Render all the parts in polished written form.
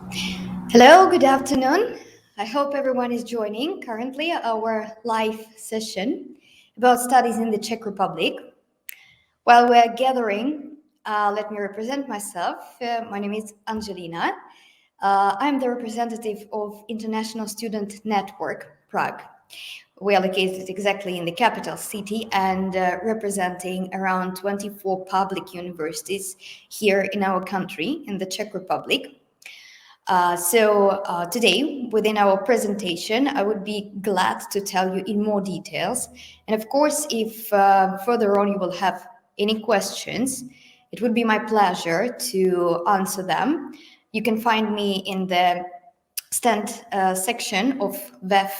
Hello, good afternoon. I hope everyone is joining currently our live session about studies in the Czech Republic. While we're gathering, let me represent myself. My name is Angelina. I'm the representative of International Student Network, Prague. We are located exactly in the capital city and representing around 24 public universities here in our country, in the Czech Republic. So today, within our presentation, I would be glad to tell you in more details. And of course, if further on you will have any questions, it would be my pleasure to answer them. You can find me in the stand section of VEF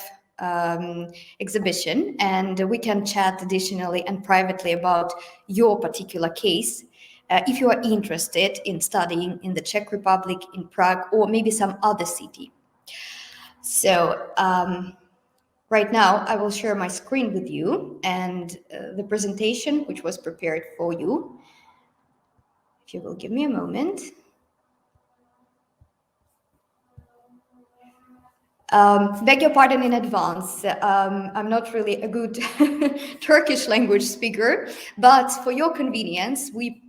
exhibition, and we can chat additionally and privately about your particular case. If you are interested in studying in the Czech Republic, in Prague, or maybe some other city. So right now I will share my screen with you and the presentation which was prepared for you. If you will give me a moment. Beg your pardon in advance. I'm not really a good Turkish language speaker, but for your convenience, we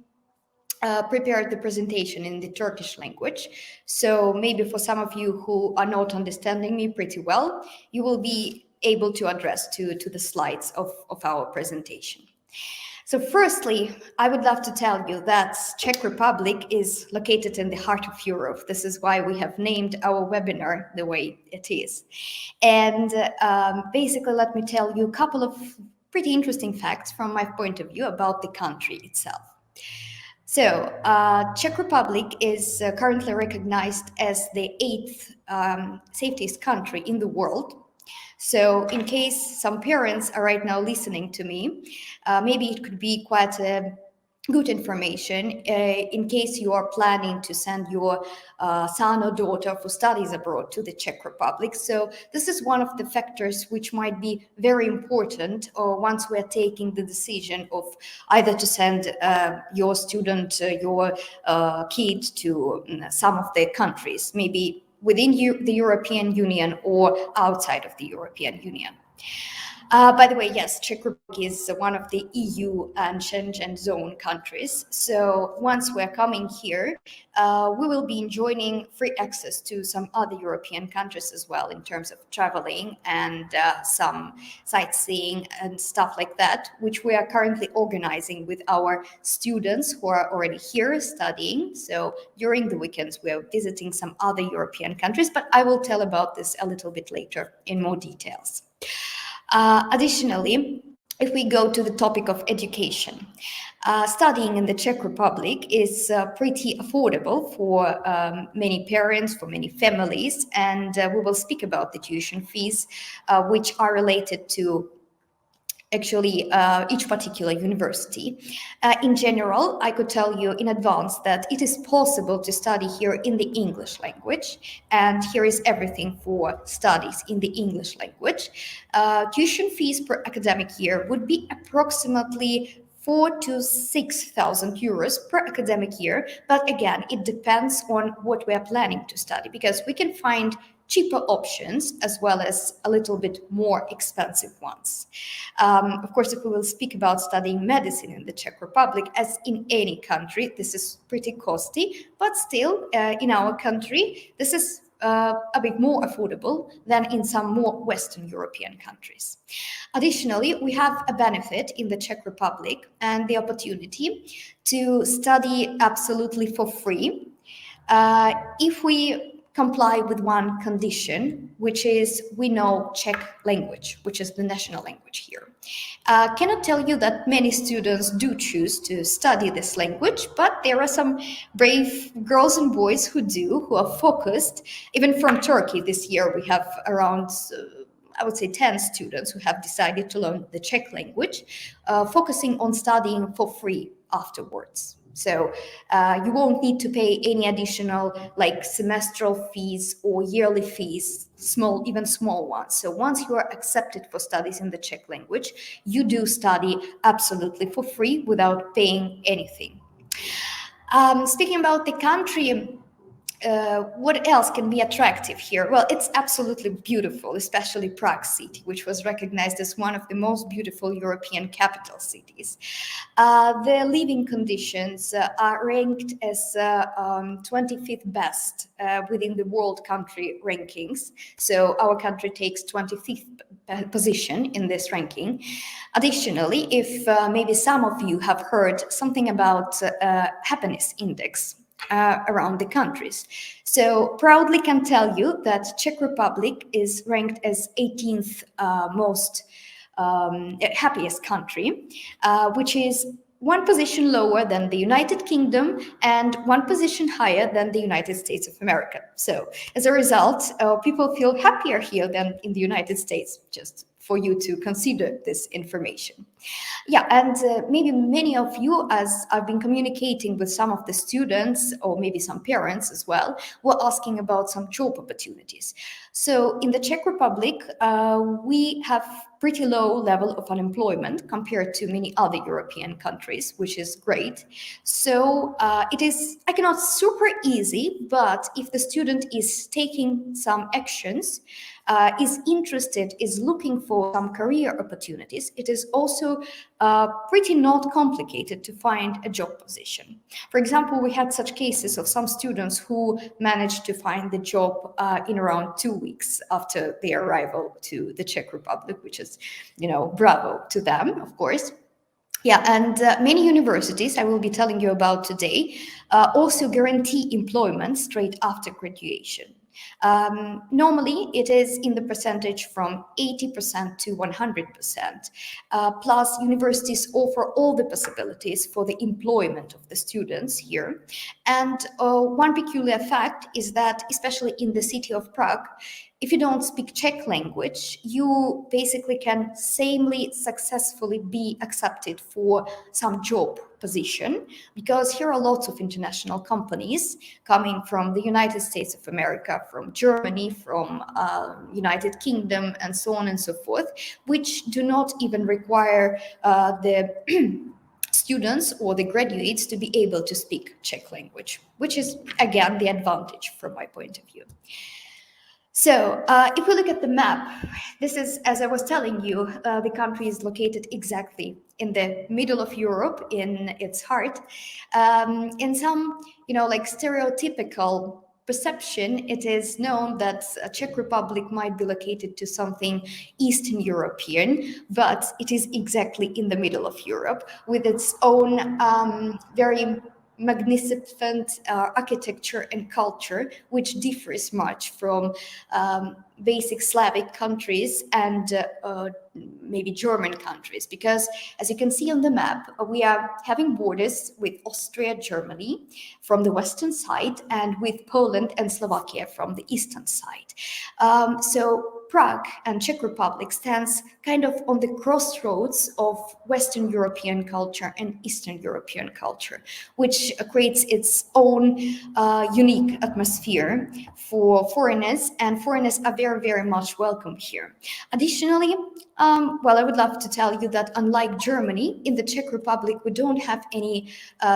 prepared the presentation in the Turkish language. So maybe for some of you who are not understanding me pretty well, you will be able to address to the slides of our presentation. So firstly, I would love to tell you that Czech Republic is located in the heart of Europe. This is why we have named our webinar the way it is. And basically, let me tell you a couple of pretty interesting facts from my point of view about the country itself. So, Czech Republic is currently recognized as the 8th safest country in the world. So, in case some parents are right now listening to me, maybe it could be quite good information in case you are planning to send your son or daughter for studies abroad to the Czech Republic. So this is one of the factors which might be very important once we're taking the decision of either to send your student, your kid to some of the countries, maybe within the European Union or outside of the European Union. By the way, yes, Czech Republic is one of the EU and Schengen zone countries. So once we're coming here, we will be enjoying free access to some other European countries as well in terms of traveling and some sightseeing and stuff like that, which we are currently organizing with our students who are already here studying. So during the weekends, we are visiting some other European countries, but I will tell about this a little bit later in more details. Additionally, if we go to the topic of education, studying in the Czech Republic is pretty affordable for many parents, for many families, and we will speak about the tuition fees, which are related to actually each particular university. In general, I could tell you in advance that it is possible to study here in the English language, and here is everything for studies in the English language. Tuition fees per academic year would be approximately 4,000 to 6,000 euros per academic year. But again, it depends on what we are planning to study, because we can find cheaper options as well as a little bit more expensive ones. Of course, if we will speak about studying medicine in the Czech Republic, as in any country, this is pretty costly, but still in our country, this is a bit more affordable than in some more Western European countries. Additionally, we have a benefit in the Czech Republic and the opportunity to study absolutely for free if we comply with one condition, which is we know Czech language, which is the national language here. Cannot tell you that many students do choose to study this language, but there are some brave girls and boys who are focused. Even from Turkey this year, we have around I would say 10 students who have decided to learn the Czech language, focusing on studying for free afterwards. So you won't need to pay any additional like semestral fees or yearly fees, even small ones. So once you are accepted for studies in the Czech language, you do study absolutely for free without paying anything. Speaking about the country, what else can be attractive here? Well, it's absolutely beautiful, especially Prague city, which was recognized as one of the most beautiful European capital cities. The living conditions are ranked as 25th best within the world country rankings. So our country takes 25th position in this ranking. Additionally, if maybe some of you have heard something about happiness index, around the countries. So proudly can tell you that Czech Republic is ranked as 18th most happiest country, which is one position lower than the United Kingdom and one position higher than the United States of America. So as a result, people feel happier here than in the United States, just for you to consider this information. Yeah, and maybe many of you, as I've been communicating with some of the students or maybe some parents as well, were asking about some job opportunities. So in the Czech Republic, we have pretty low level of unemployment compared to many other European countries, which is great. So it is, I cannot super easy, but if the student is taking some actions, is interested, is looking for some career opportunities, it is also pretty not complicated to find a job position. For example, we had such cases of some students who managed to find the job in around 2 weeks after their arrival to the Czech Republic, which is, bravo to them, of course. Yeah, and many universities I will be telling you about today also guarantee employment straight after graduation. Normally, it is in the percentage from 80% to 100%. Plus, universities offer all the possibilities for the employment of the students here. And one peculiar fact is that, especially in the city of Prague, if you don't speak Czech language, you basically can samely successfully be accepted for some job position, because here are lots of international companies coming from the United States of America, from Germany, from United Kingdom, and so on and so forth, which do not even require the students or the graduates to be able to speak Czech language, which is, again, the advantage from my point of view. So if we look at the map, this is, as I was telling you, the country is located exactly in the middle of Europe, in its heart. In some, like stereotypical perception, it is known that Czech Republic might be located to something Eastern European, but it is exactly in the middle of Europe with its own very magnificent architecture and culture, which differs much from basic Slavic countries and maybe German countries, because as you can see on the map, we are having borders with Austria, Germany from the western side, and with Poland and Slovakia from the eastern side. So Prague and Czech Republic stands kind of on the crossroads of Western European culture and Eastern European culture, which creates its own unique atmosphere for foreigners, and foreigners are very, very much welcome here. Additionally, I would love to tell you that unlike Germany, in the Czech Republic, we don't have any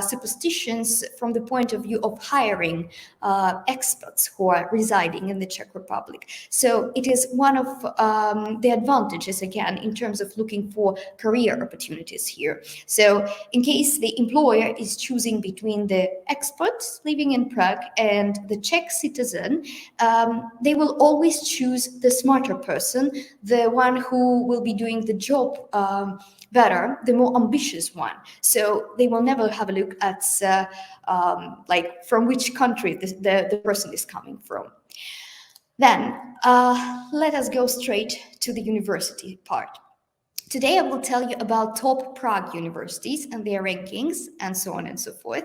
superstitions from the point of view of hiring experts who are residing in the Czech Republic. So it is one of the advantages, again, in terms of looking for career opportunities here. So in case the employer is choosing between the experts living in Prague and the Czech citizen, they will always choose the smarter person, the one who will be doing the job better, the more ambitious one. So they will never have a look at like from which country the person is coming from. Then let us go straight to the university part. Today, I will tell you about top Prague universities and their rankings and so on and so forth.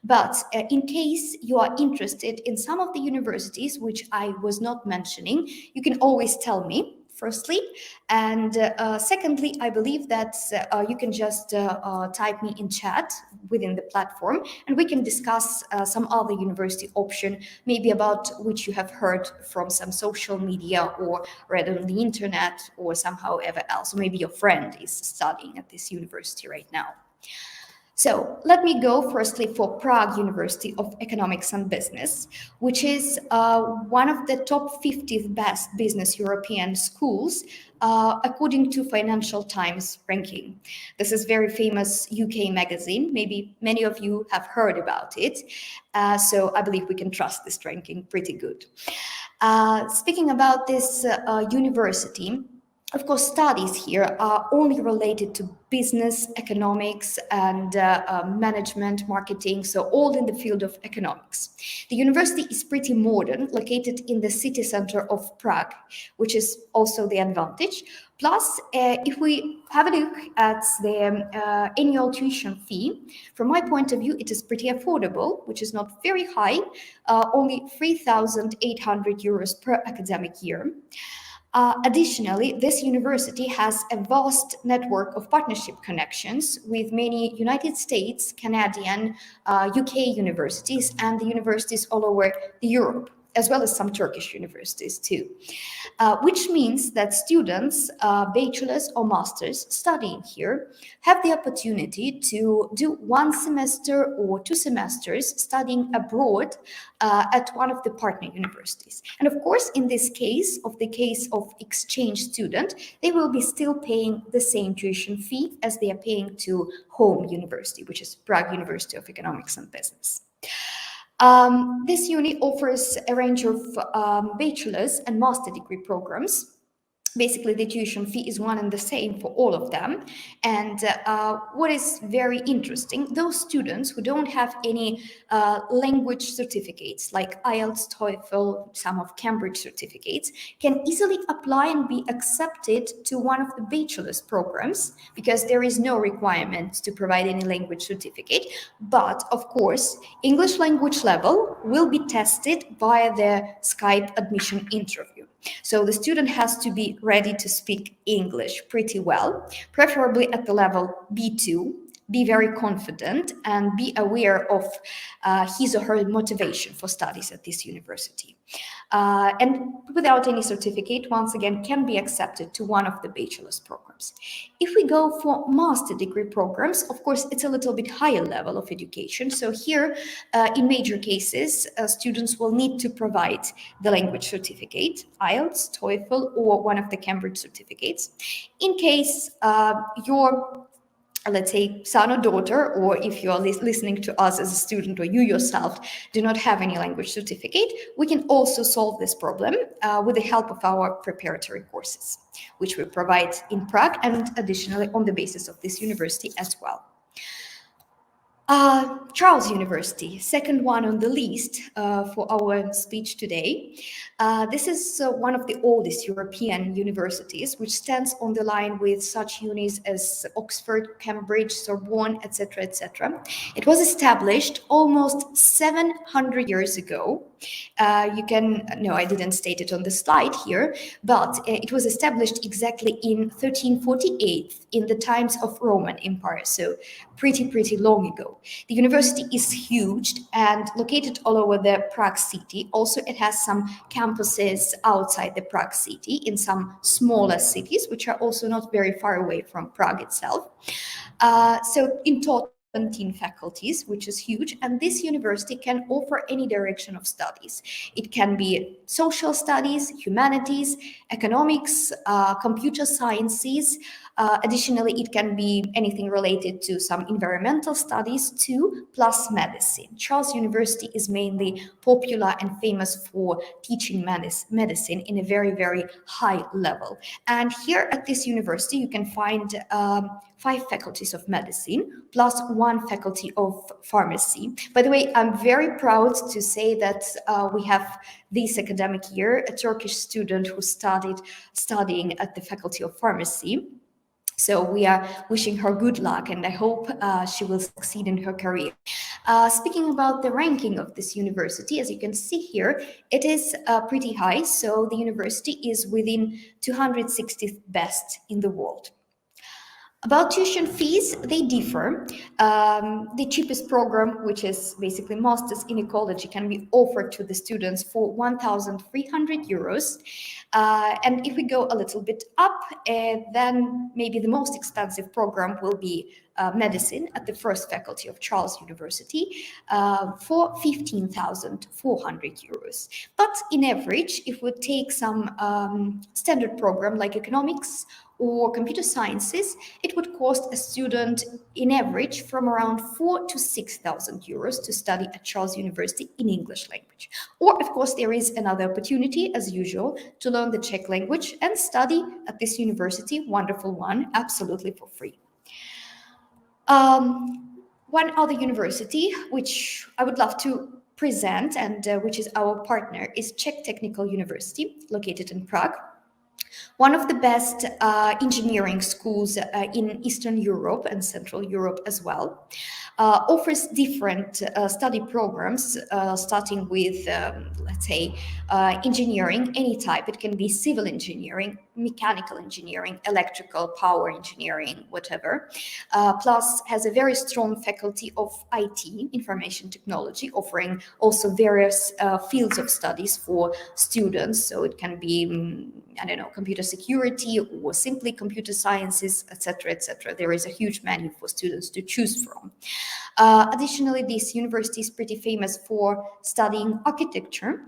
But in case you are interested in some of the universities which I was not mentioning, you can always tell me, firstly. And secondly, I believe that you can just type me in chat within the platform, and we can discuss some other university option, maybe about which you have heard from some social media or read on the internet or somehow ever else. Or maybe your friend is studying at this university right now. So let me go firstly for Prague University of Economics and Business, which is one of the top 50 best business European schools according to Financial Times ranking. This is very famous UK magazine. Maybe many of you have heard about it. So I believe we can trust this ranking pretty good. Speaking about this university, of course, studies here are only related to business, economics, and management, marketing, so all in the field of economics. The university is pretty modern, located in the city center of Prague, which is also the advantage. Plus, if we have a look at the annual tuition fee, from my point of view, it is pretty affordable, which is not very high, only 3,800 euros per academic year. Additionally, this university has a vast network of partnership connections with many United States, Canadian, UK universities, and the universities all over Europe, as well as some Turkish universities too, which means that students, bachelor's or master's studying here, have the opportunity to do 1 semester or 2 semesters studying abroad at one of the partner universities. And of course, in this case of exchange student, they will be still paying the same tuition fee as they are paying to home university, which is Prague University of Economics and Business. This uni offers a range of bachelor's and master degree programs. Basically, the tuition fee is one and the same for all of them. And what is very interesting, those students who don't have any language certificates like IELTS, TOEFL, some of Cambridge certificates, can easily apply and be accepted to one of the bachelor's programs because there is no requirement to provide any language certificate. But of course, English language level will be tested via the Skype admission interview. So the student has to be ready to speak English pretty well, preferably at the level B2, be very confident, and be aware of his or her motivation for studies at this university. And without any certificate, once again, can be accepted to one of the bachelor's programs. If we go for master degree programs, of course, it's a little bit higher level of education. So here, in major cases, students will need to provide the language certificate, IELTS, TOEFL, or one of the Cambridge certificates. In case your let's say son or daughter, or if you are listening to us as a student or you yourself do not have any language certificate, we can also solve this problem with the help of our preparatory courses, which we provide in Prague and additionally on the basis of this university as well. Charles University, second one on the list for our speech today. This is one of the oldest European universities, which stands on the line with such unis as Oxford, Cambridge, Sorbonne, etc., etc. It was established almost 700 years ago. No, I didn't state it on the slide here, but it was established exactly in 1348 in the times of Roman Empire, so pretty long ago. The university is huge and located all over the Prague city. Also, it has some campuses outside the Prague city in some smaller cities, which are also not very far away from Prague itself. So in total, 17 faculties, which is huge, and this university can offer any direction of studies. It can be social studies, humanities, economics, computer sciences. Additionally, it can be anything related to some environmental studies too, plus medicine. Charles University is mainly popular and famous for teaching medicine in a very high level. And here at this university, you can find 5 faculties of medicine, plus 1 faculty of pharmacy. By the way, I'm very proud to say that we have this academic year a Turkish student who studying at the faculty of pharmacy. So we are wishing her good luck, and I hope she will succeed in her career. Speaking about the ranking of this university, as you can see here, it is pretty high. So the university is within 260th best in the world. About tuition fees, they differ. The cheapest program, which is basically Masters in Ecology, can be offered to the students for 1,300 euros. And if we go a little bit up, then maybe the most expensive program will be medicine at the first faculty of Charles University for 15,400 euros. But in average, if we take some standard program like economics or computer sciences, it would cost a student in average from around 4,000 to 6,000 euros to study at Charles University in English language. Or, of course, there is another opportunity, as usual, to learn the Czech language and study at this university, wonderful one, absolutely for free. One other university, which I would love to present and which is our partner, is Czech Technical University, located in Prague. One of the best engineering schools in Eastern Europe and Central Europe as well. Offers different study programs, starting with, let's say, engineering, any type. It can be civil engineering, mechanical engineering, electrical, power engineering, whatever. Plus has a very strong faculty of IT, information technology, offering also various fields of studies for students. So it can be, I don't know, computer security or simply computer sciences, etc., etc. There is a huge menu for students to choose from. Additionally, this university is pretty famous for studying architecture.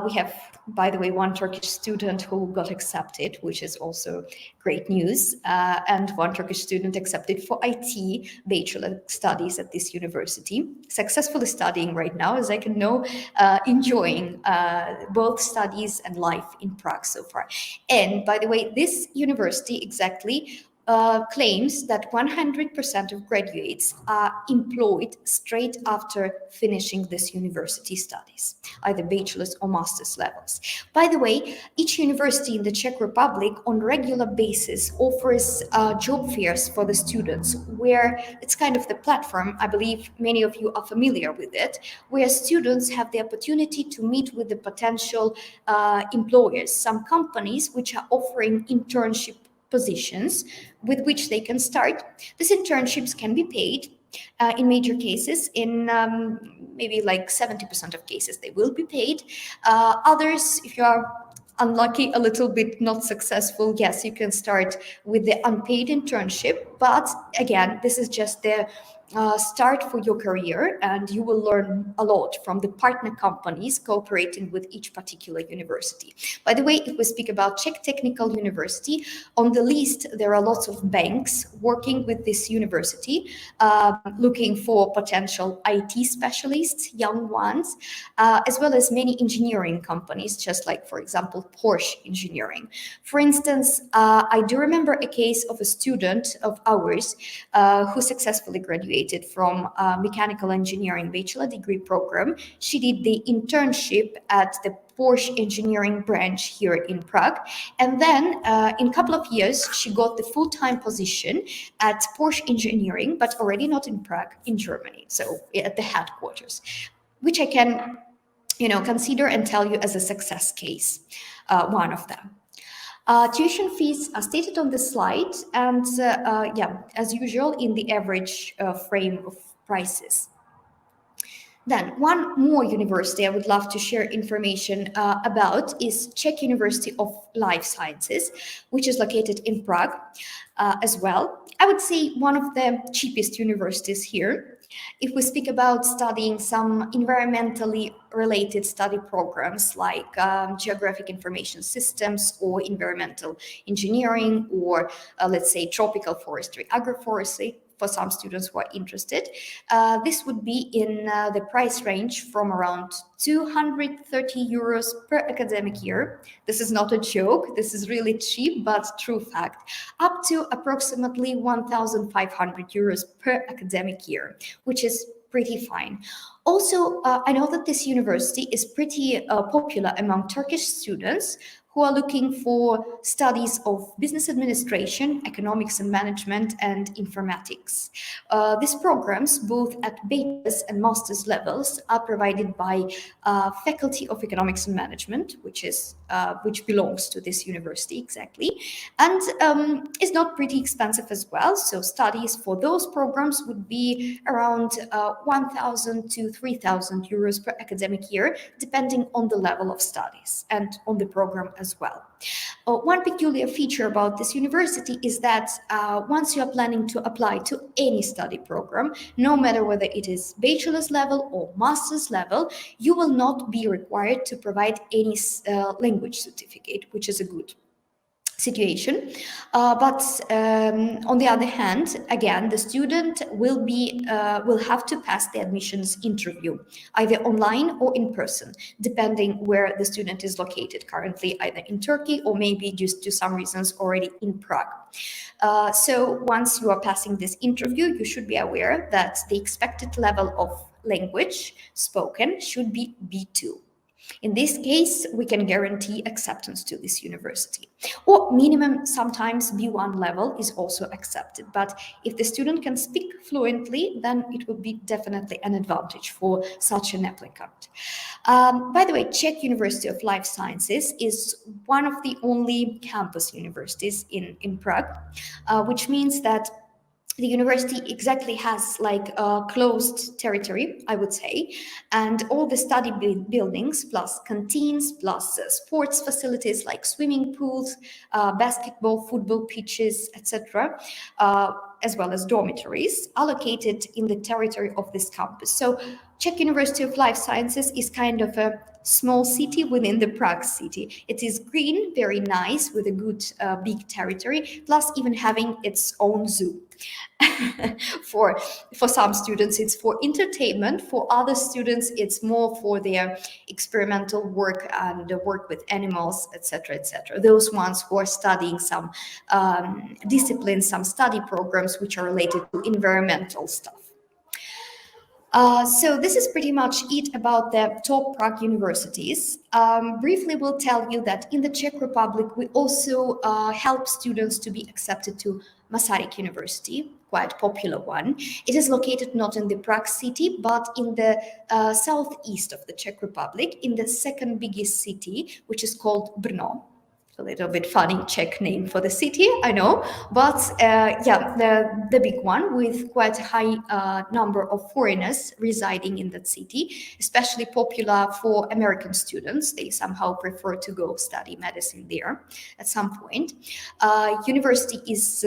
We have, by the way, one Turkish student who got accepted, which is also great news, and one Turkish student accepted for IT bachelor studies at this university, successfully studying right now, as I can know, enjoying both studies and life in Prague so far. And by the way, this university exactly claims that 100% of graduates are employed straight after finishing this university studies, either bachelor's or master's levels. By the way, each university in the Czech Republic on regular basis offers job fairs for the students, where it's kind of the platform, I believe many of you are familiar with it, where students have the opportunity to meet with the potential employers, some companies which are offering internship positions with which they can start. These internships can be paid in major cases. In maybe like 70% of cases, they will be paid. Others, if you are unlucky, a little bit not successful, yes, you can start with the unpaid internship. But again, this is just the start for your career, and you will learn a lot from the partner companies cooperating with each particular university. By the way, if we speak about Czech Technical University, on the list there are lots of banks working with this university, looking for potential IT specialists, young ones, as well as many engineering companies, just like, for example, Porsche Engineering. For instance, I do remember a case of a student of ours who successfully graduated from a mechanical engineering bachelor degree program. She did the internship at the Porsche engineering branch here in Prague. And then in a couple of years, she got the full-time position at Porsche engineering, but already not in Prague, in Germany. So at the headquarters, which I can, consider and tell you as a success case, one of them. Tuition fees are stated on the slide, and as usual, in the average frame of prices. Then one more university I would love to share information about is Czech University of Life Sciences, which is located in Prague as well. I would say one of the cheapest universities here. If we speak about studying some environmentally related study programs like geographic information systems or environmental engineering or let's say tropical forestry, agroforestry, for some students who are interested, this would be in the price range from around 230 euros per academic year. This is not a joke, this is really cheap, but true fact, up to approximately 1,500 euros per academic year, which is pretty fine. Also, I know that this university is pretty popular among Turkish students who are looking for studies of business administration, economics and management, and informatics. These programs, both at bachelor's and master's levels, are provided by Faculty of Economics and Management, which belongs to this university exactly, and is not pretty expensive as well. So studies for those programs would be around 1,000 to 3,000 euros per academic year, depending on the level of studies and on the program as well. One peculiar feature about this university is that once you are planning to apply to any study program, no matter whether it is bachelor's level or master's level, you will not be required to provide any language certificate, which is a good situation. But on the other hand, again, the student will have to pass the admissions interview, either online or in person, depending where the student is located currently, either in Turkey or maybe due to some reasons already in Prague. So once you are passing this interview, you should be aware that the expected level of language spoken should be B2. In this case, we can guarantee acceptance to this university. Or minimum, sometimes B1 level is also accepted. But if the student can speak fluently, then it would be definitely an advantage for such an applicant. By the way, Czech University of Life Sciences is one of the only campus universities in Prague, which means that the university exactly has like a closed territory, I would say, and all the study buildings plus canteens plus sports facilities like swimming pools, basketball, football pitches, etc., as well as dormitories are located in the territory of this campus. So Czech University of Life Sciences is kind of a small city within the Prague city. It is green, very nice, with a good big territory, plus even having its own zoo. For some students, it's for entertainment. For other students, it's more for their experimental work and work with animals, etc., etc. Those ones who are studying some disciplines, some study programs which are related to environmental stuff. So this is pretty much it about the top Prague universities. Briefly, we'll tell you that in the Czech Republic, we also help students to be accepted to Masaryk University, quite popular one. It is located not in the Prague city, but in the southeast of the Czech Republic, in the second biggest city, which is called Brno. A little bit funny Czech name for the city, I know, but yeah, the big one with quite a high number of foreigners residing in that city, especially popular for American students. They somehow prefer to go study medicine there at some point. University is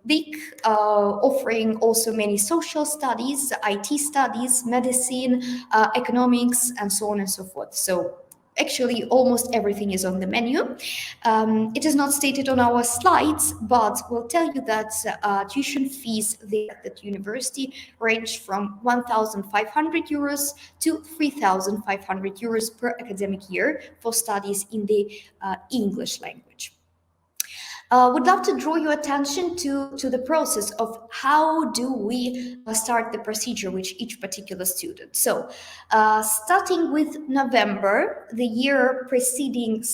big, offering also many social studies, IT studies, medicine, economics, and so on and so forth. So actually, almost everything is on the menu. It is not stated on our slides, but we'll tell you that tuition fees there at that university range from 1,500 euros to 3,500 euros per academic year for studies in the English language. Would love to draw your attention to the process of how do we start the procedure with each particular student. So starting with November, the year preceding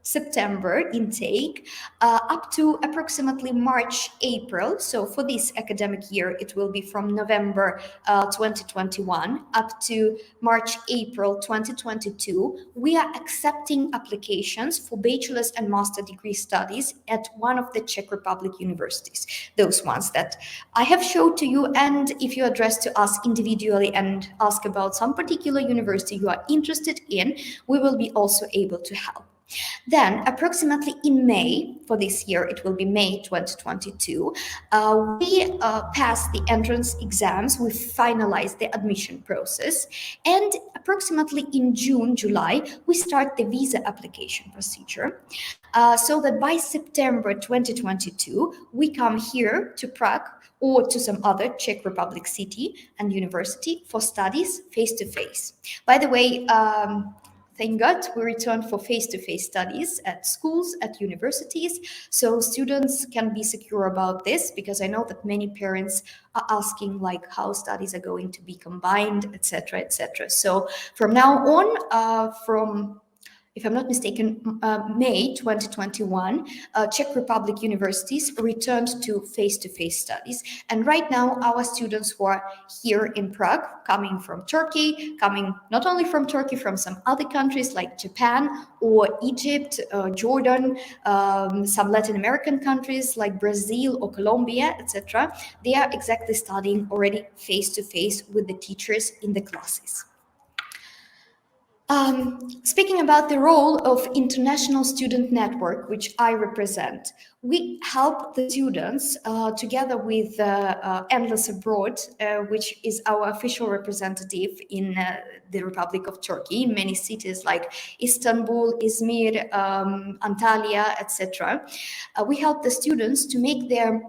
September intake, up to approximately March, April. So for this academic year, it will be from November 2021 up to March, April 2022. We are accepting applications for bachelor's and master degree studies at one of the Czech Republic universities, those ones that I have showed to you. And if you address to us individually and ask about some particular university you are interested in, we will be also able to help. Then, approximately in May, for this year, it will be May 2022, we pass the entrance exams, we finalize the admission process, and approximately in June, July, we start the visa application procedure, so that by September 2022, we come here to Prague or to some other Czech Republic city and university for studies face-to-face. By the way, thank God, we return for face-to-face studies at schools, at universities, so students can be secure about this, because I know that many parents are asking like how studies are going to be combined, etc., etc. So from now on, from if I'm not mistaken, May 2021, Czech Republic universities returned to face-to-face studies. And right now, our students who are here in Prague, coming from Turkey, coming not only from Turkey, from some other countries like Japan or Egypt, Jordan, some Latin American countries like Brazil or Colombia, etc., they are exactly studying already face-to-face with the teachers in the classes. Speaking about the role of International Student Network, which I represent, we help the students together with Endless Abroad, which is our official representative in the Republic of Turkey, in many cities like Istanbul, Izmir, Antalya, etc. We help the students to make their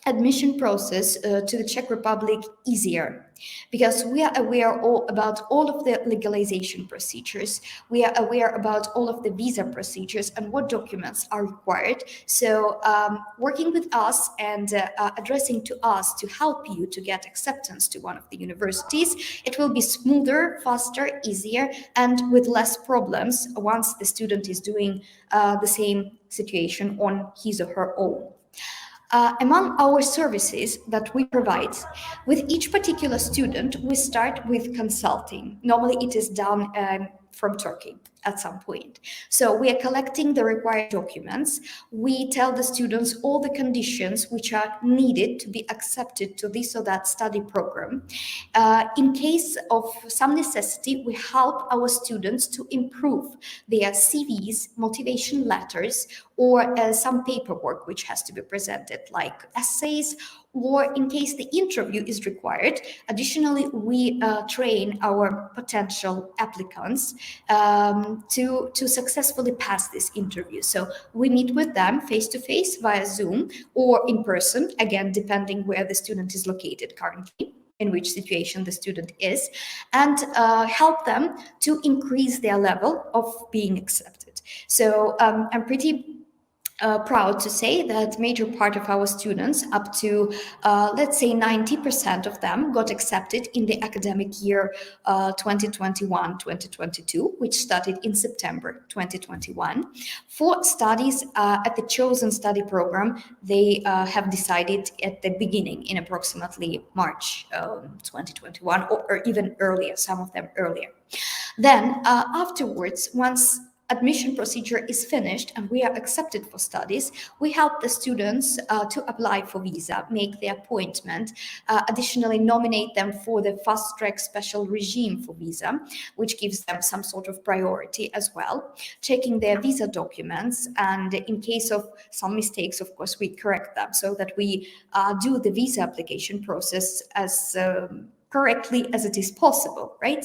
admission process to the Czech Republic easier, because we are aware about all of the legalization procedures. We are aware about all of the visa procedures and what documents are required. So working with us and addressing to us to help you to get acceptance to one of the universities, it will be smoother, faster, easier, and with less problems once the student is doing the same situation on his or her own. Among our services that we provide, with each particular student, we start with consulting. Normally it is done from Turkey at some point. So we are collecting the required documents. We tell the students all the conditions which are needed to be accepted to this or that study program. In case of some necessity, we help our students to improve their CVs, motivation letters, or some paperwork which has to be presented, like essays, or in case the interview is required. Additionally, we train our potential applicants to successfully pass this interview. So we meet with them face-to-face via Zoom or in person, again, depending where the student is located currently, in which situation the student is, and help them to increase their level of being accepted. So I'm pretty proud to say that major part of our students, up to let's say 90% of them, got accepted in the academic year 2021-2022, which started in September 2021. For studies at the chosen study program, they have decided at the beginning, in approximately March 2021, or even earlier, some of them earlier. Then afterwards, once admission procedure is finished and we are accepted for studies, we help the students to apply for visa, make the appointment, additionally nominate them for the fast-track special regime for visa, which gives them some sort of priority as well, checking their visa documents, and in case of some mistakes, of course, we correct them so that we do the visa application process as correctly as it is possible, right?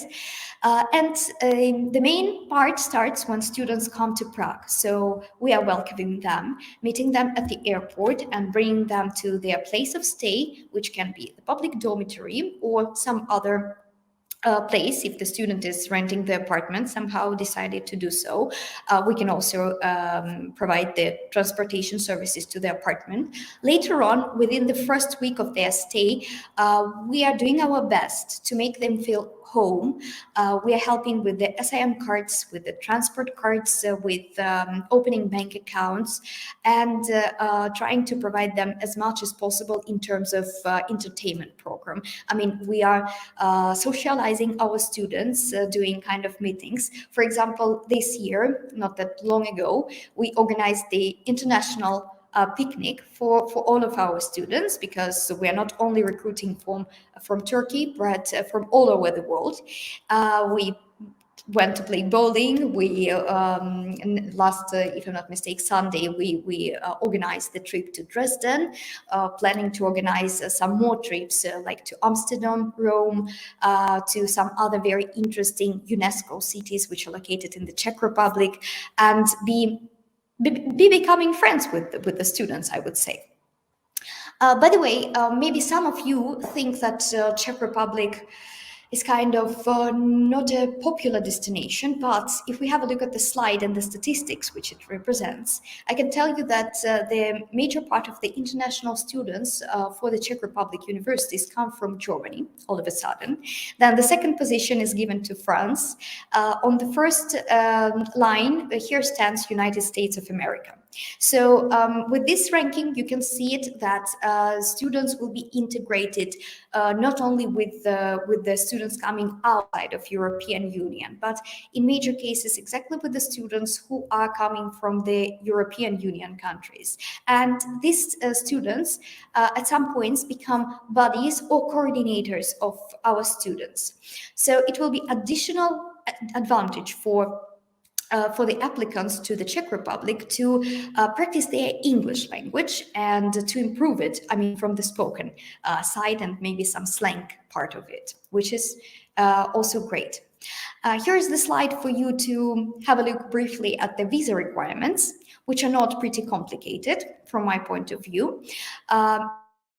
The main part starts when students come to Prague. So we are welcoming them, meeting them at the airport and bringing them to their place of stay, which can be the public dormitory or some other place. If the student is renting the apartment, somehow decided to do so, we can also provide the transportation services to the apartment. Later on, within the first week of their stay, we are doing our best to make them feel home. We are helping with the SIM cards, with the transport cards, with opening bank accounts, and trying to provide them as much as possible in terms of entertainment program. I mean, we are socializing our students, doing kind of meetings. For example, this year, not that long ago, we organized the international picnic for all of our students, because we are not only recruiting from Turkey, but from all over the world. We went to play bowling. We last, if I'm not mistaken, Sunday, we organized the trip to Dresden, planning to organize some more trips like to Amsterdam, Rome, to some other very interesting UNESCO cities which are located in the Czech Republic, and be becoming friends with the students, I would say. By the way, maybe some of you think that Czech Republic is kind of not a popular destination, but if we have a look at the slide and the statistics which it represents, I can tell you that the major part of the international students for the Czech Republic universities come from Germany, all of a sudden. Then the second position is given to France. On the first line, here stands United States of America. So with this ranking, you can see it that students will be integrated not only with the students coming outside of European Union, but in major cases exactly with the students who are coming from the European Union countries. And these students at some points become buddies or coordinators of our students. So it will be additional advantage for the applicants to the Czech Republic to practice their English language and to improve it, I mean, from the spoken side and maybe some slang part of it, which is also great. Here's the slide for you to have a look briefly at the visa requirements, which are not pretty complicated from my point of view.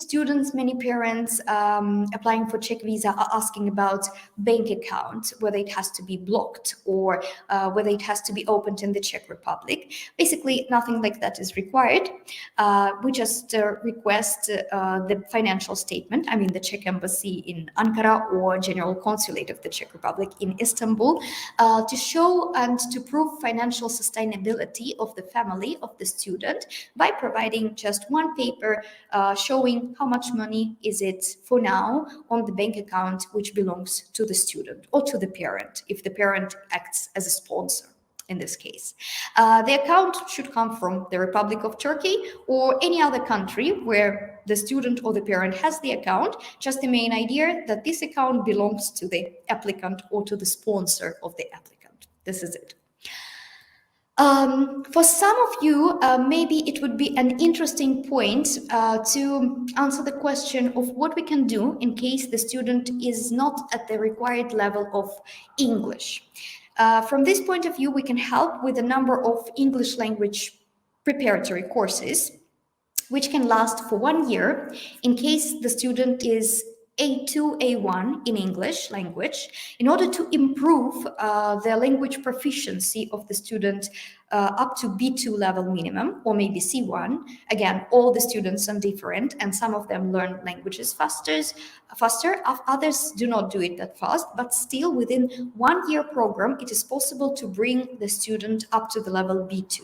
Students, many parents applying for Czech visa are asking about bank account, whether it has to be blocked or whether it has to be opened in the Czech Republic. Basically, nothing like that is required. We just request the financial statement, I mean the Czech embassy in Ankara or General Consulate of the Czech Republic in Istanbul, to show and to prove financial sustainability of the family of the student by providing just one paper showing how much money is it for now on the bank account which belongs to the student or to the parent, if the parent acts as a sponsor in this case. The account should come from the Republic of Turkey or any other country where the student or the parent has the account. Just the main idea that this account belongs to the applicant or to the sponsor of the applicant. This is it. For some of you, maybe it would be an interesting point to answer the question of what we can do in case the student is not at the required level of English. From this point of view, we can help with a number of English language preparatory courses, which can last for 1 year in case the student is A2, A1 in English language, in order to improve the language proficiency of the student up to B2 level minimum, or maybe C1. Again, all the students are different, and some of them learn languages faster. Others do not do it that fast, but still within 1 year program, it is possible to bring the student up to the level B2.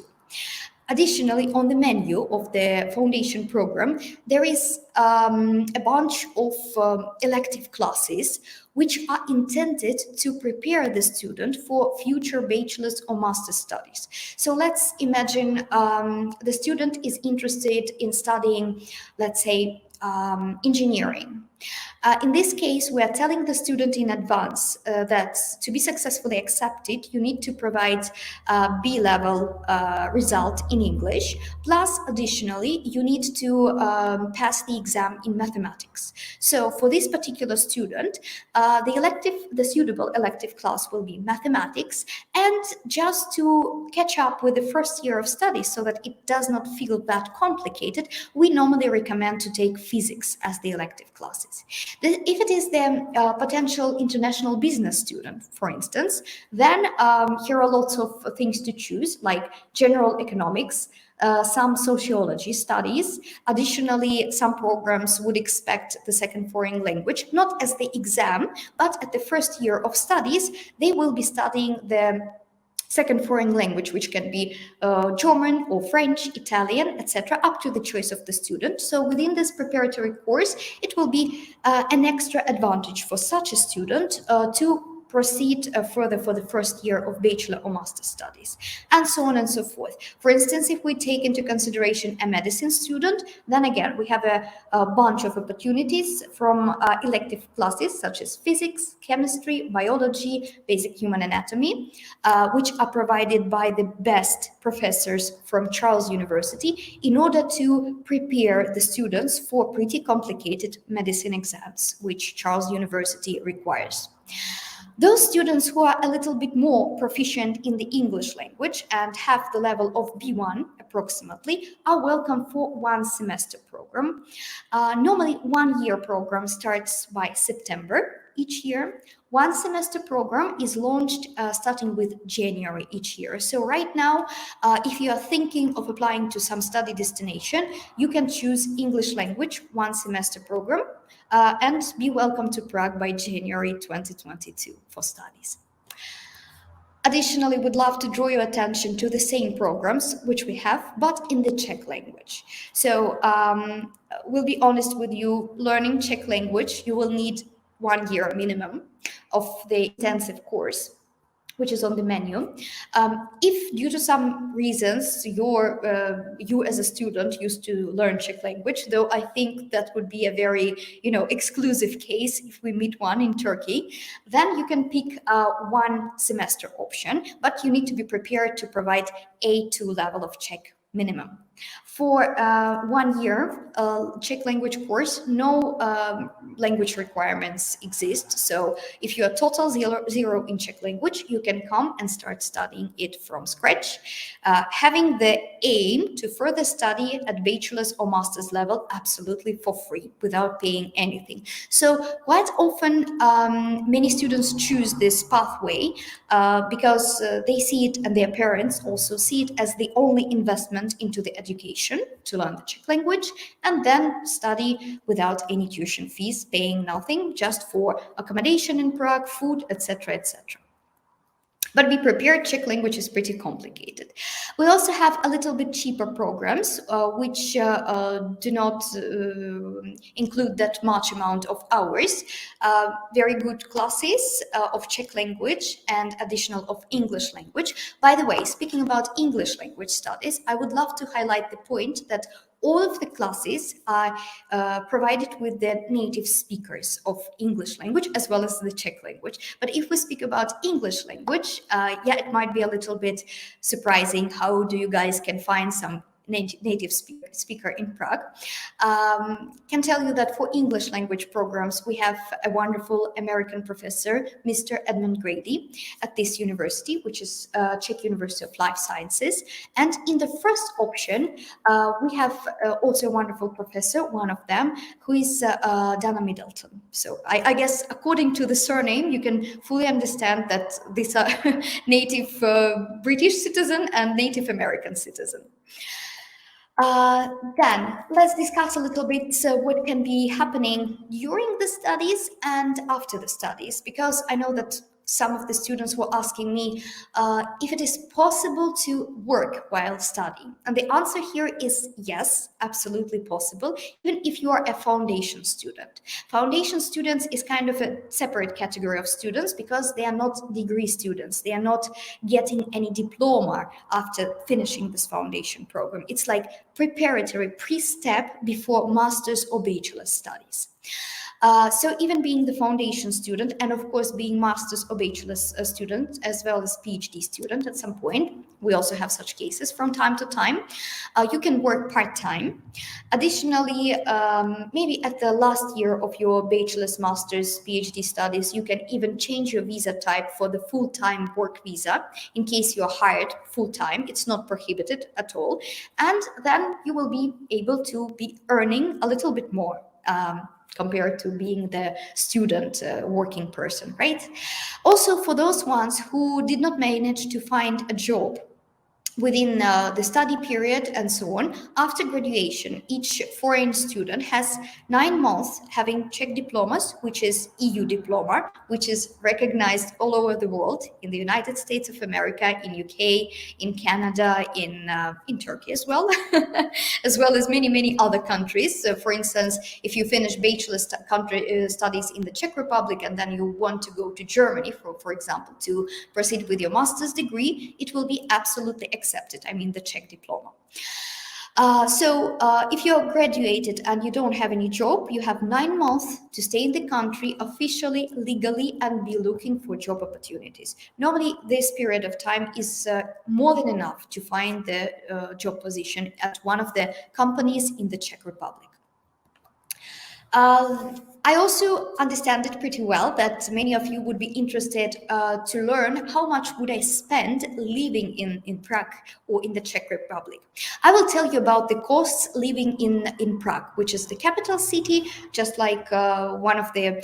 Additionally, on the menu of the foundation program, there is a bunch of elective classes which are intended to prepare the student for future bachelor's or master's studies. So let's imagine the student is interested in studying, let's say, engineering. In this case, we are telling the student in advance that to be successfully accepted, you need to provide B-level result in English, plus additionally, you need to pass the exam in mathematics. So for this particular student, the suitable elective class will be mathematics, and just to catch up with the first year of studies so that it does not feel that complicated, we normally recommend to take physics as the elective classes. If it is the potential international business student, for instance, then here are lots of things to choose, like general economics, some sociology studies. Additionally, some programs would expect the second foreign language, not as the exam, but at the first year of studies, they will be studying the second foreign language, which can be German or French, Italian, etc., up to the choice of the student. So within this preparatory course, it will be an extra advantage for such a student to proceed further for the first year of bachelor or master studies, and so on and so forth. For instance, if we take into consideration a medicine student, then again, we have a bunch of opportunities from elective classes such as physics, chemistry, biology, basic human anatomy, which are provided by the best professors from Charles University in order to prepare the students for pretty complicated medicine exams, which Charles University requires. Those students who are a little bit more proficient in the English language and have the level of B1 approximately are welcome for 1 semester program. Normally 1 year program starts by September. each year. One semester program is launched starting with January each year. So right now, if you are thinking of applying to some study destination, you can choose English language one semester program and be welcome to Prague by January 2022 for studies. Additionally, would love to draw your attention to the same programs which we have, but in the Czech language. So we'll be honest with you, learning Czech language, you will need 1 year minimum of the intensive course, which is on the menu. If due to some reasons you as a student used to learn Czech language, though I think that would be a very exclusive case if we meet one in Turkey, then you can pick one semester option, but you need to be prepared to provide A2 level of Czech minimum. For 1 year Czech language course, no language requirements exist. So if you are total zero in Czech language, you can come and start studying it from scratch, having the aim to further study at bachelor's or master's level absolutely for free without paying anything. So quite often many students choose this pathway because they see it, and their parents also see it, as the only investment into the education, to learn the Czech language and then study without any tuition fees, paying nothing, just for accommodation in Prague, food, etc., etc. But be prepared, Czech language is pretty complicated. We also have a little bit cheaper programs, which do not include that much amount of hours. Very good classes of Czech language and additional of English language. By the way, speaking about English language studies, I would love to highlight the point that all of the classes are provided with the native speakers of English language as well as the Czech language. But if we speak about English language, it might be a little bit surprising. How do you guys can find some native speaker in Prague? Can tell you that for English language programs, we have a wonderful American professor, Mr. Edmund Grady, at this university, which is Czech University of Life Sciences. And in the first option, we have also a wonderful professor, one of them, who is Dana Middleton. So I guess according to the surname, you can fully understand that these are native British citizen and Native American citizen. Then let's discuss a little bit what can be happening during the studies and after the studies, because I know that some of the students were asking me if it is possible to work while studying. And the answer here is yes, absolutely possible, even if you are a foundation student. Foundation students is kind of a separate category of students because they are not degree students. They are not getting any diploma after finishing this foundation program. It's like preparatory pre-step before master's or bachelor's studies. So even being the foundation student, and of course being master's or bachelor's student, as well as PhD student at some point, we also have such cases from time to time, you can work part-time. Additionally, maybe at the last year of your bachelor's, master's, PhD studies, you can even change your visa type for the full-time work visa in case you are hired full-time. It's not prohibited at all. And then you will be able to be earning a little bit more compared to being the student working person, right? Also, for those ones who did not manage to find a job within the study period and so on, after graduation, each foreign student has 9 months having Czech diplomas, which is EU diploma, which is recognized all over the world, in the United States of America, in UK, in Canada, in Turkey as well, as well as many other countries. So for instance, if you finish bachelor's studies in the Czech Republic and then you want to go to Germany, for example, to proceed with your master's degree, it will be absolutely accepted, I mean the Czech diploma. So if you're graduated and you don't have any job, you have 9 months to stay in the country officially, legally, and be looking for job opportunities. Normally, this period of time is more than enough to find the job position at one of the companies in the Czech Republic. I also understand it pretty well that many of you would be interested to learn how much would I spend living in Prague or in the Czech Republic. I will tell you about the costs living in Prague, which is the capital city, just like one of the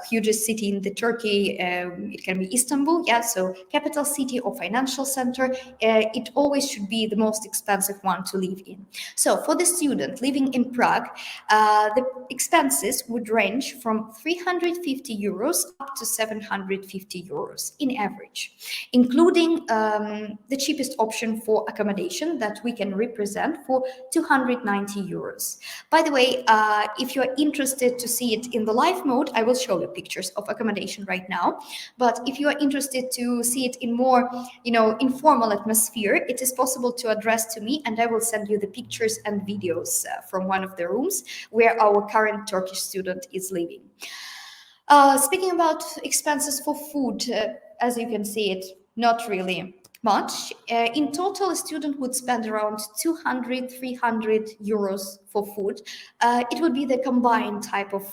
hugest city in the Turkey. It can be Istanbul, yeah, so capital city or financial center. It always should be the most expensive one to live in. So for the student living in Prague, the expenses would range from 350 euros up to 750 euros in average, including the cheapest option for accommodation that we can represent for 290 euros. By the way, if you're interested to see it in the live mode, I will show you pictures of accommodation right now. But if you are interested to see it in more, informal atmosphere, it is possible to address to me, and I will send you the pictures and videos from one of the rooms where our current Turkish student is living. Speaking about expenses for food, as you can see it, not really much. In total, a student would spend around 200, 300 euros for food. It would be the combined type of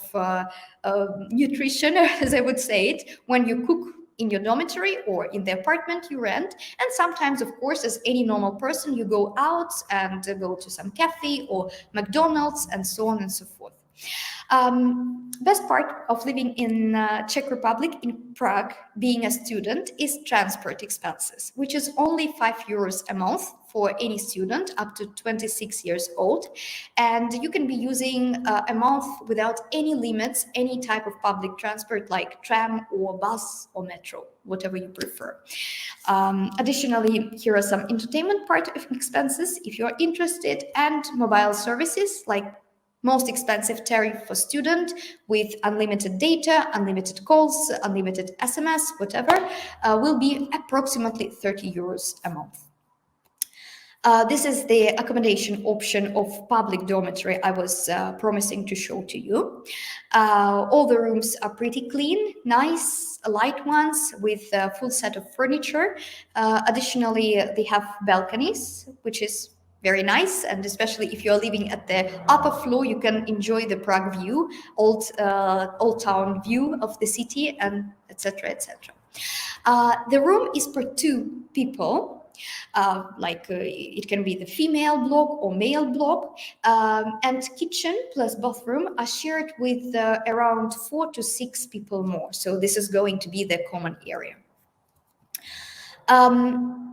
nutrition, as I would say it, when you cook in your dormitory or in the apartment you rent. And sometimes, of course, as any normal person, you go out and go to some cafe or McDonald's and so on and so forth. Best part of living in Czech Republic, in Prague, being a student, is transport expenses, which is only 5 euros a month for any student up to 26 years old. And you can be using a month without any limits, any type of public transport like tram or bus or metro, whatever you prefer. Additionally, here are some entertainment part of expenses if you're interested, and mobile services like most expensive tariff for student with unlimited data, unlimited calls, unlimited SMS, whatever, will be approximately 30 euros a month. This is the accommodation option of public dormitory I was promising to show to you. All the rooms are pretty clean, nice, light ones with a full set of furniture. Additionally, they have balconies, which is very nice, and especially if you're living at the upper floor, you can enjoy the Prague view, old town view of the city, and etc. etc. The room is for 2 people. It can be the female block or male block, and kitchen plus bathroom are shared with around 4 to 6 people more. So this is going to be the common area.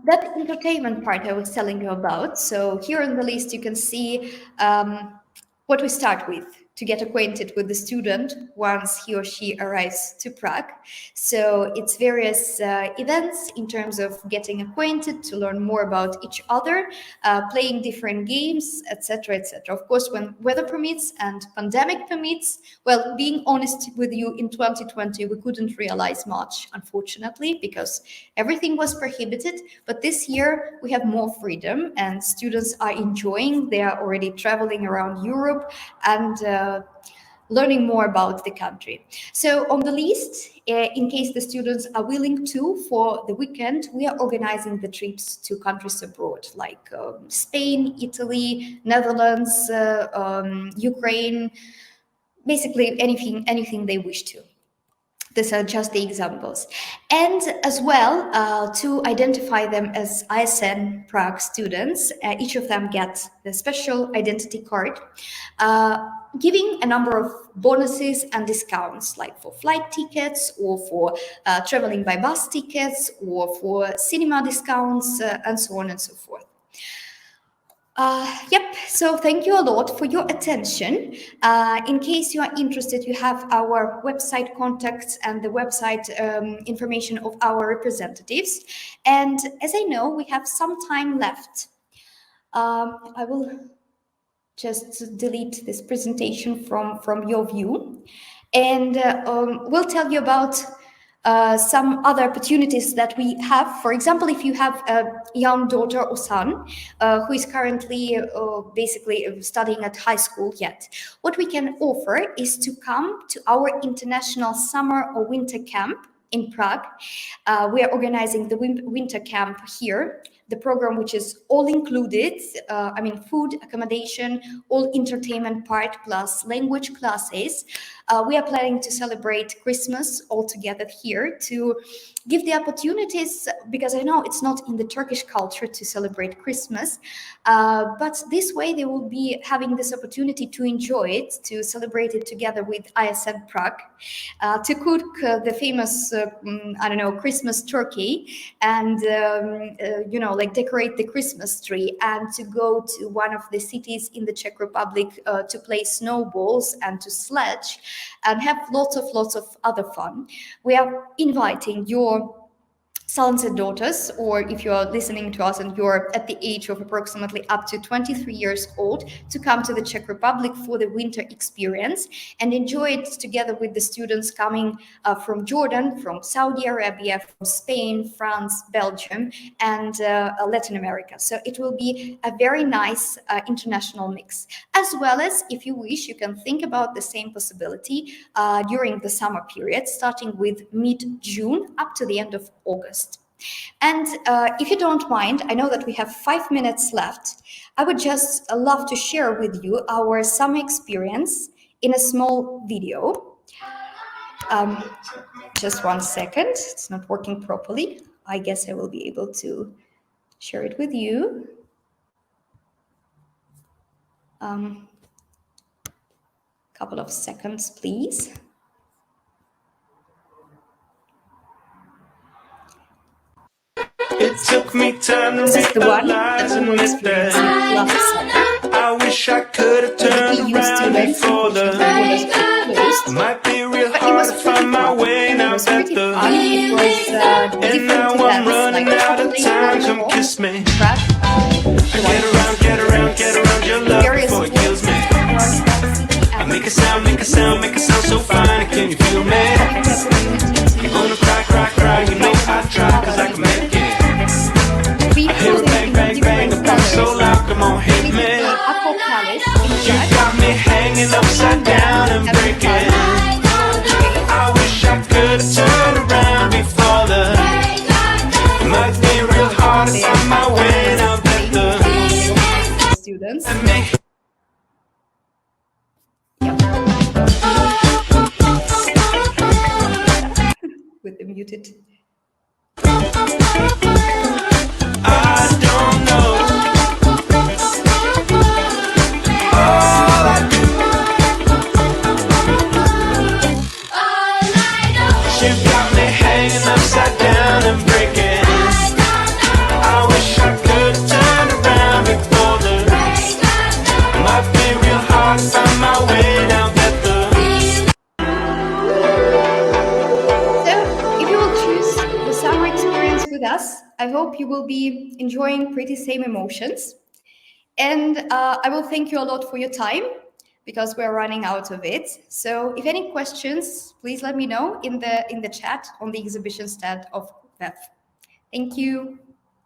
That entertainment part I was telling you about. So here on the list, you can see what we start with to get acquainted with the student once he or she arrives to Prague. So it's various events in terms of getting acquainted, to learn more about each other, playing different games, etc., etc. Of course, when weather permits and pandemic permits, well, being honest with you, in 2020, we couldn't realize much, unfortunately, because everything was prohibited. But this year, we have more freedom and students are enjoying. They are already traveling around Europe and learning more about the country. So on the list, in case the students are willing to, for the weekend, we are organizing the trips to countries abroad, like Spain, Italy, Netherlands, Ukraine, basically anything they wish to. These are just the examples. And as well, to identify them as ISN Prague students, each of them gets the special identity card, giving a number of bonuses and discounts, like for flight tickets or for traveling by bus tickets or for cinema discounts and so on and so forth. So thank you a lot for your attention. In case you are interested, you have our website contacts and the website information of our representatives. And as I know, we have some time left. I will just delete this presentation from your view, and we'll tell you about some other opportunities that we have. For example, if you have a young daughter or son who is currently basically studying at high school yet, what we can offer is to come to our international summer or winter camp in Prague. We are organizing the winter camp here. the program which is all included, food, accommodation, all entertainment part plus language classes. We are planning to celebrate Christmas all together here to give the opportunities, because I know it's not in the Turkish culture to celebrate Christmas, but this way they will be having this opportunity to enjoy it, to celebrate it together with ISN Prague, to cook the famous, Christmas turkey, and decorate the Christmas tree, and to go to one of the cities in the Czech Republic to play snowballs and to sledge and have lots of other fun. We are inviting your sons and daughters, or if you are listening to us and you're at the age of approximately up to 23 years old, to come to the Czech Republic for the winter experience and enjoy it together with the students coming from Jordan, from Saudi Arabia, from Spain, France, Belgium, and Latin America. So it will be a very nice international mix. As well as, if you wish, you can think about the same possibility during the summer period, starting with mid-June up to the end of August. And if you don't mind, I know that we have 5 minutes left. I would just love to share with you our summer experience in a small video. Just 1 second, it's not working properly. I guess I will be able to share it with you. Couple of seconds, please. It took me time to realize and admit that I wish I could have turned around before the might be real hard to find my way now that the and now I'm running out of time. Come kiss me. Get around your love before it kills me. I make a sound so fine. Can you feel me? I'm gonna cry. You know I try 'cause I can make it. I hear a bang, the pump so loud, come on, hit me. You got me hanging upside down and breaking. I wish I could turn around before the might be real hard to find my way now that the students. With the muted. I don't know. All I do. She got me hanging upside down and breaking. I wish I could turn around before the might be real hard to find my way down that the. So, if you will choose the summer experience with us, I hope you will be enjoying pretty same emotions. And I will thank you a lot for your time, because we're running out of it. So if any questions, please let me know in the chat on the exhibition stand of VEF. Thank you.